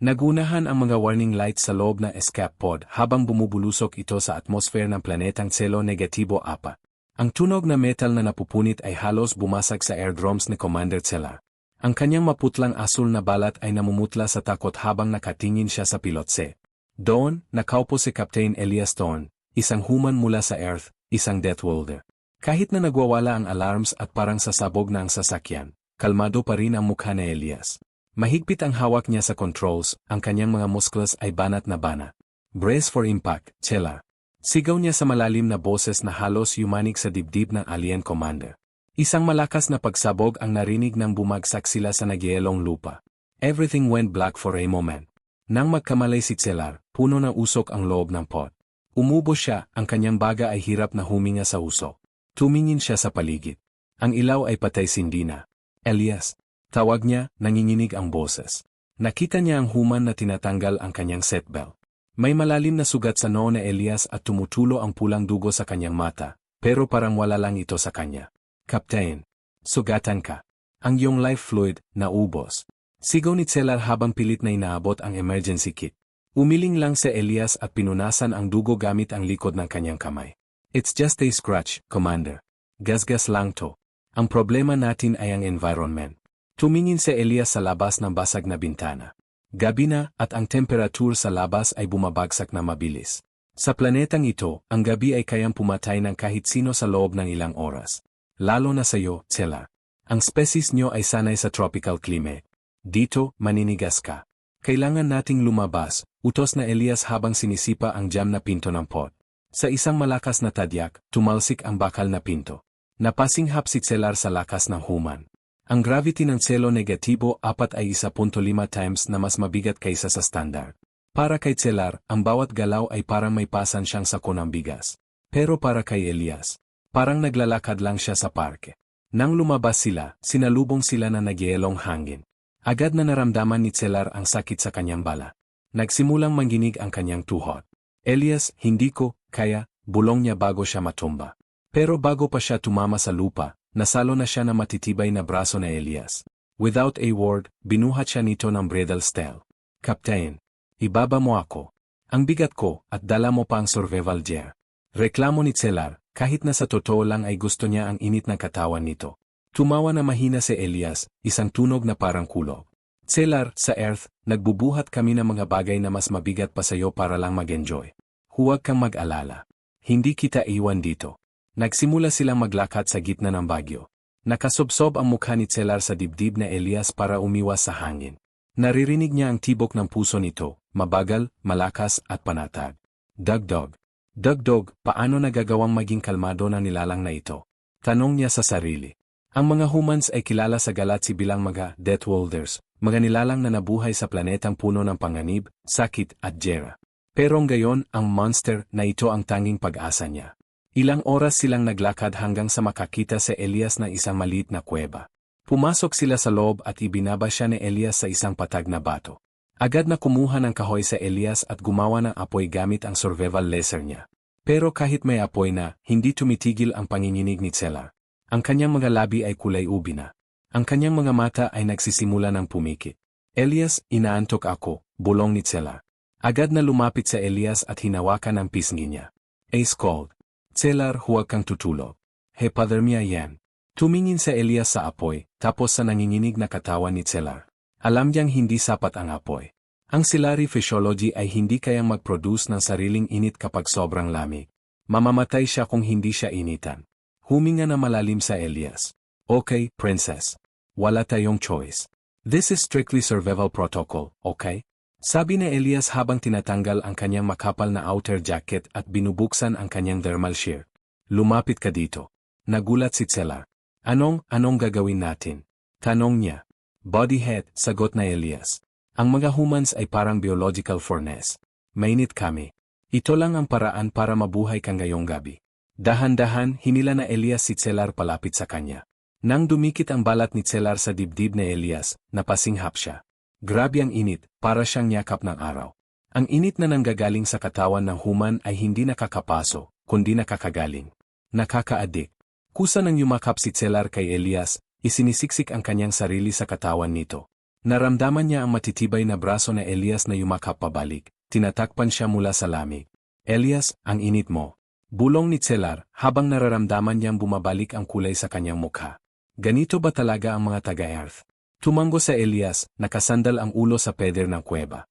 Nagunahan ang mga warning lights sa loob ng escape pod habang bumubulusok ito sa atmosphere ng planetang Celo Negatibo 4. Ang tunog na metal na napupunit ay halos bumasag sa airdromes ni Commander Cellar. Ang kanyang maputlang asul na balat ay namumutla sa takot habang nakatingin siya sa pilotse. Doon, nakaupo si Captain Elias Thorne, isang human mula sa Earth, isang Death Welder. Kahit na nagwawala ang alarms at parang sasabog na ang sasakyan, kalmado pa rin ang mukha ni Elias. Mahigpit ang hawak niya sa controls, ang kanyang mga muscles ay banat na banat. Brace for impact, Cellar. Sigaw niya sa malalim na boses na halos yumanig sa dibdib ng alien commander. Isang malakas na pagsabog ang narinig nang bumagsak sila sa nagyelong lupa. Everything went black for a moment. Nang magkamalay si Cellar, puno ng usok ang loob ng pod. Umubo siya, ang kanyang baga ay hirap na huminga sa usok. Tumingin siya sa paligid. Ang ilaw ay patay sindi na. Elias. Tawag niya, nanginginig ang boses. Nakita niya ang human na tinatanggal ang kanyang seatbelt. May malalim na sugat sa noo ni Elias at tumutulo ang pulang dugo sa kanyang mata, pero parang wala lang ito sa kanya. Captain, sugatan ka. Ang iyong life fluid, naubos. Sigaw ni Cellar habang pilit na inaabot ang emergency kit. Umiling lang si Elias at pinunasan ang dugo gamit ang likod ng kanyang kamay. It's just a scratch, Commander. Gasgas lang to. Ang problema natin ay ang environment. Tumingin si Elias sa labas ng basag na bintana. Gabi na at ang temperature sa labas ay bumabagsak na mabilis. Sa planetang ito, ang gabi ay kayang pumatay ng kahit sino sa loob ng ilang oras. Lalo na sa iyo, Cellar. Ang species nyo ay sanay sa tropical climate. Dito, maninigas ka. Kailangan nating lumabas, utos na Elias habang sinisipa ang jam na pinto ng pod. Sa isang malakas na tadyak, tumalsik ang bakal na pinto. Napasinghap si Cellar sa lakas ng human. Ang gravity ng Celo Negatibo 4 ay 1.5 times na mas mabigat kaysa sa standard. Para kay Cellar, ang bawat galaw ay parang may pasan siyang sako ng bigas. Pero para kay Elias, parang naglalakad lang siya sa parke. Nang lumabas sila, sinalubong sila na nagyelong hangin. Agad na naramdaman ni Cellar ang sakit sa kanyang bala. Nagsimulang manginig ang kanyang tuhod. Elias, hindi ko kaya, bulong niya bago siya matumba. Pero bago pa siya tumama sa lupa, nasalo na siya na matitibay na braso na Elias. Without a word, binuhat siya nito ng bridal style. Captain, ibaba mo ako. Ang bigat ko, at dala mo pa ang survival gear. Reklamo ni Cellar, kahit na sa totoo lang ay gusto niya ang init ng katawan nito. Tumawa na mahina si Elias, isang tunog na parang kulog. Cellar, sa Earth, nagbubuhat kami ng mga bagay na mas mabigat pa sa'yo para lang mag-enjoy. Huwag kang mag-alala. Hindi kita iwan dito. Nagsimula silang maglakad sa gitna ng bagyo. Nakasubsob ang mukha ni Cellar sa dibdib na Elias para umiwas sa hangin. Naririnig niya ang tibok ng puso nito, mabagal, malakas at panatag. Dagdog. Dagdog, paano nagagawang maging kalmado ng nilalang na ito? Tanong niya sa sarili. Ang mga humans ay kilala sa galatsi bilang mga Death Welders, mga nilalang na nabuhay sa planetang puno ng panganib, sakit at jera. Pero ngayon, ang monster na ito ang tanging pag-asa niya. Ilang oras silang naglakad hanggang sa makakita si Elias na isang maliit na kuweba. Pumasok sila sa loob at ibinaba siya ni Elias sa isang patag na bato. Agad na kumuha ng kahoy sa Elias at gumawa ng apoy gamit ang survival laser niya. Pero kahit may apoy na, hindi tumitigil ang panginginig ni Cellar. Ang kanyang mga labi ay kulay ubi na. Ang kanyang mga mata ay nagsisimula ng pumikit. Elias, inaantok ako, bulong ni Cellar. Agad na lumapit sa Elias at hinawakan ang pisngi niya. Ace cold. Cellar, huwag kang tutulog. Hypothermia yan. Tumingin sa Elias sa apoy, tapos sa nanginginig na katawan ni Cellar. Alam niyang hindi sapat ang apoy. Ang Cellari physiology ay hindi kayang mag-produce ng sariling init kapag sobrang lamig. Mamamatay siya kung hindi siya initan. Huminga na malalim sa Elias. Okay, princess. Wala tayong choice. This is strictly survival protocol, okay? Sabi ni Elias habang tinatanggal ang kanyang makapal na outer jacket at binubuksan ang kanyang thermal shirt. Lumapit ka dito. Nagulat si Cellar. Anong gagawin natin? Tanong niya. Bodyhead, sagot na Elias. Ang mga humans ay parang biological furnace. Mainit kami. Ito lang ang paraan para mabuhay ka ngayong gabi. Dahan-dahan, hinila na Elias si Cellar palapit sa kanya. Nang dumikit ang balat ni Cellar sa dibdib ni Elias, napasinghap siya. Grabe ang init, para siyang yakap ng araw. Ang init na nanggagaling sa katawan ng human ay hindi nakakapaso, kundi nakakagaling. Nakaka-addict. Kusa nang yumakap si Cellar kay Elias, isinisiksik ang kanyang sarili sa katawan nito. Naramdaman niya ang matitibay na braso na Elias na yumakap pabalik. Tinatakpan siya mula sa lamig. Elias, ang init mo. Bulong ni Cellar habang nararamdaman niyang bumabalik ang kulay sa kanyang mukha. Ganito ba talaga ang mga taga-Earth? Tumango sa Elias, nakasandal ang ulo sa pader ng kuweba.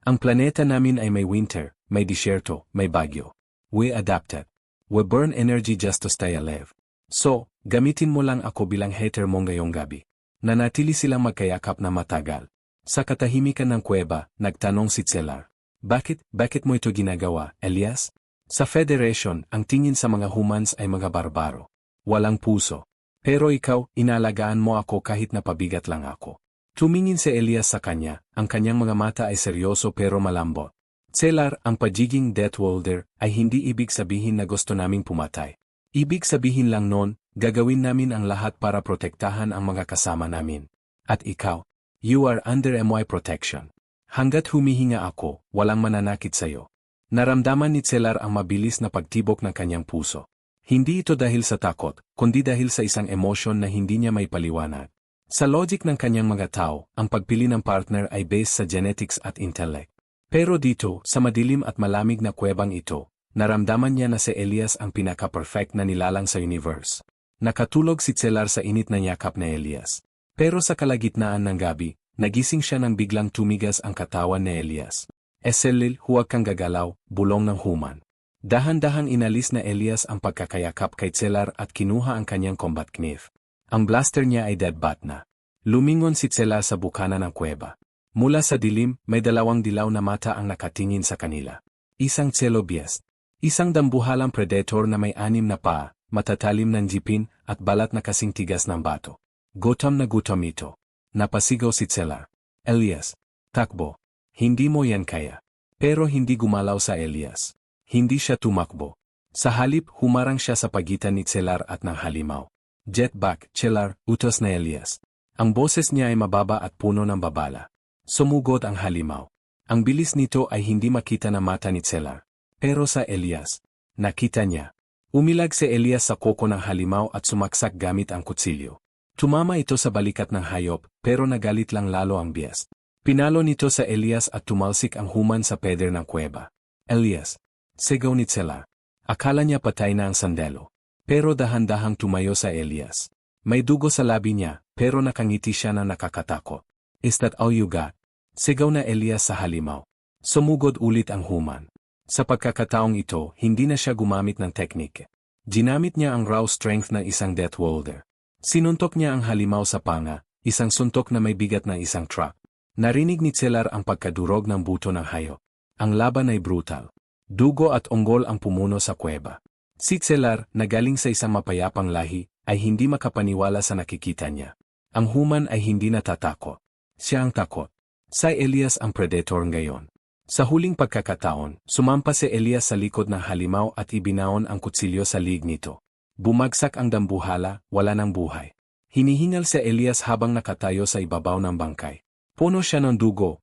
Ang planeta namin ay may winter, may disyerto, may bagyo. We adapted. We burn energy just to stay alive. So, gamitin mo lang ako bilang hater mo ngayong gabi. Nanatili silang magkayakap na matagal. Sa katahimikan ng kuweba, nagtanong si Cellar. Bakit mo ito ginagawa, Elias? Sa Federation, ang tingin sa mga humans ay mga barbaro. Walang puso. Pero ikaw, inalagaan mo ako kahit napabigat lang ako. Tumingin si Elias sa kanya, ang kanyang mga mata ay seryoso pero malambot. Cellar, ang pagiging Death Walder ay hindi ibig sabihin na gusto naming pumatay. Ibig sabihin lang nun, gagawin namin ang lahat para protektahan ang mga kasama namin. At ikaw, you are under MY protection. Hanggat humihinga ako, walang mananakit sa'yo. Naramdaman ni Cellar ang mabilis na pagtibok ng kanyang puso. Hindi ito dahil sa takot, kundi dahil sa isang emosyon na hindi niya may paliwanag. Sa logic ng kanyang mga tao, ang pagpili ng partner ay based sa genetics at intellect. Pero dito, sa madilim at malamig na kuwebang ito, naramdaman niya na si Elias ang pinaka-perfect na nilalang sa universe. Nakatulog si Cellar sa init na yakap na Elias. Pero sa kalagitnaan ng gabi, nagising siya nang biglang tumigas ang katawan ni Elias. Eselil, huwag kang gagalaw, bulong ng human. Dahan-dahang inalis na Elias ang pagkakayakap kay Cellar at kinuha ang kanyang combat knife. Ang blaster niya ay deadbat na. Lumingon si Cellar sa bukana ng kuweba. Mula sa dilim, may dalawang dilaw na mata ang nakatingin sa kanila. Isang celobiest. Isang dambuhalang predator na may 6 na paa, matatalim ng jipin, at balat na kasing tigas ng bato. Gutom na gutom ito. Napasigaw si Cellar. Elias, takbo. Hindi mo yan kaya. Pero hindi gumalaw sa Elias. Hindi siya tumakbo. Sa halip, humarang siya sa pagitan ni Cellar at ng halimaw. Jetback, Cellar, utos na Elias. Ang boses niya ay mababa at puno ng babala. Sumugod ang halimaw. Ang bilis nito ay hindi makita na mata ni Cellar. Pero sa Elias, nakita niya. Umilag si Elias sa koko ng halimaw at sumaksak gamit ang kutsilyo. Tumama ito sa balikat ng hayop, pero nagalit lang lalo ang bias. Pinalo nito sa Elias at tumalsik ang human sa pader ng kuweba. Elias, sigaw ni Cellar. Akala niya patay na ang sandalo. Pero dahan-dahang tumayo sa Elias. May dugo sa labi niya, pero nakangiti siya na nakakatakot. Is that all you got? Sigaw na Elias sa halimaw. Sumugod ulit ang human. Sa pagkakataong ito, hindi na siya gumamit ng teknik. Ginamit niya ang raw strength ng isang Death Walder. Sinuntok niya ang halimaw sa panga, isang suntok na may bigat ng isang truck. Narinig ni Cellar ang pagkadurog ng buto ng hayop. Ang laban ay brutal. Dugo at unggol ang pumuno sa kuweba. Si Cellar, na galing sa isang mapayapang lahi, ay hindi makapaniwala sa nakikita niya. Ang human ay hindi natatakot. Siya ang takot. Si Elias ang predator ngayon. Sa huling pagkakataon, sumampa si Elias sa likod ng halimaw at ibinaon ang kutsilyo sa liig nito. Bumagsak ang dambuhala, wala ng buhay. Hinihingal si Elias habang nakatayo sa ibabaw ng bangkay. Puno siya ng dugo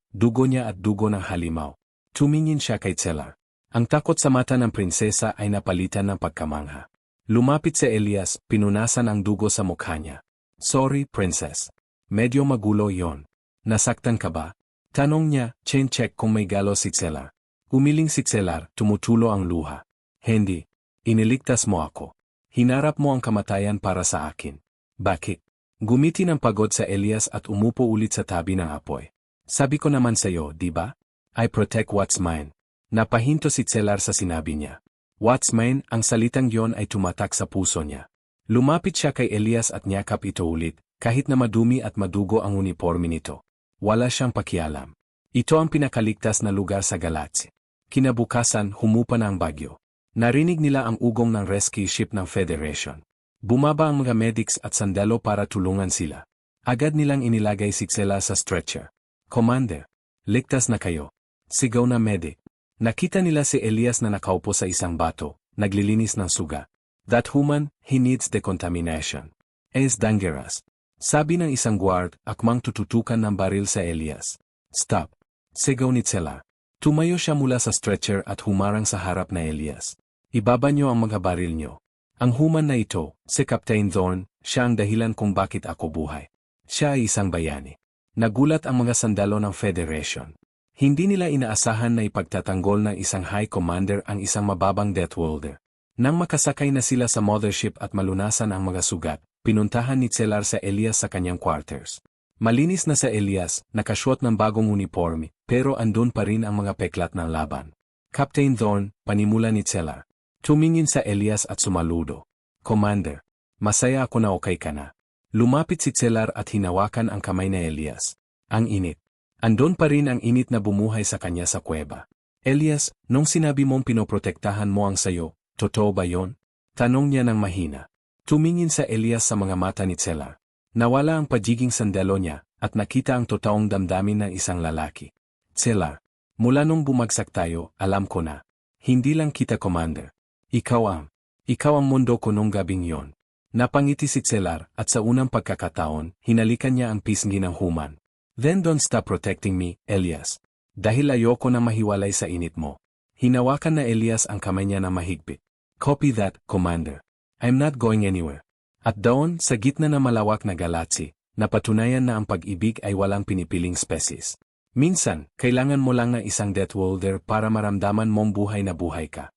niya at dugo ng halimaw. Tumingin siya kay Cellar. Ang takot sa mata ng prinsesa ay napalitan ng pagkamangha. Lumapit si Elias, pinunasan ang dugo sa mukha niya. Sorry, princess. Medyo magulo yon. Nasaktan ka ba? Tanong niya, check kung may galo si Cellar. Umiling si Cellar, tumutulo ang luha. Hindi. Iniligtas mo ako. Hinarap mo ang kamatayan para sa akin. Bakit? Gumitin ang pagod sa Elias at umupo ulit sa tabi ng apoy. Sabi ko naman sa'yo, di ba? I protect what's mine. Napahinto si Cellar sa sinabi niya. What's mine, ang salitang yon ay tumatak sa puso niya. Lumapit siya kay Elias at niyakap ito ulit, kahit na madumi at madugo ang uniforme nito. Wala siyang pakialam. Ito ang pinakaligtas na lugar sa Galatsi. Kinabukasan, humupa na ang bagyo. Narinig nila ang ugong ng rescue ship ng Federation. Bumaba ang mga medics at sandalo para tulungan sila. Agad nilang inilagay si Cellar sa stretcher. Commander, ligtas na kayo. Sigaw na medic. Nakita nila si Elias na nakaupo sa isang bato, naglilinis ng suga. That human, he needs decontamination. Is dangerous. Sabi ng isang guard, akmang tututukan ng baril sa Elias. Stop. Sigaw ni Cellar. Tumayo siya mula sa stretcher at humarang sa harap na Elias. Ibaba niyo ang mga baril niyo. Ang human na ito, si Captain Thorne, siya ang dahilan kung bakit ako buhay. Siya ay isang bayani. Nagulat ang mga sundalo ng Federation. Hindi nila inaasahan na ipagtatanggol ng isang High Commander ang isang mababang Death Welder. Nang makasakay na sila sa mothership at malunasan ang mga sugat, pinuntahan ni Cellar sa Elias sa kanyang quarters. Malinis na sa Elias, nakasuot ng bagong uniforme, pero andun pa rin ang mga peklat ng laban. Captain Thorne, panimula ni Cellar. Tumingin sa Elias at sumaludo. Commander, masaya ako na okay ka na. Lumapit si Cellar at hinawakan ang kamay ni Elias. Ang init. Andun pa rin ang init na bumuhay sa kanya sa kuweba. Elias, nung sinabi mong pinoprotektahan mo ang sayo, totoo ba yon? Tanong niya ng mahina. Tumingin sa Elias sa mga mata ni Cellar. Nawala ang pagiging sandalo niya, at nakita ang totoong damdamin ng isang lalaki. Cellar, mula nung bumagsak tayo, alam ko na. Hindi lang kita, Commander. Ikaw ang mundo ko nung gabing yon. Napangiti si Cellar, at sa unang pagkakataon, hinalikan niya ang pisngi ng human. Then don't stop protecting me, Elias. Dahil ayoko na mahiwalay sa init mo. Hinawakan na Elias ang kamay niya na mahigpit. Copy that, Commander. I'm not going anywhere. At doon, sa gitna ng malawak na galaksi, napatunayan na ang pag-ibig ay walang pinipiling species. Minsan, kailangan mo lang ng isang Death Welder para maramdaman mong buhay na buhay ka.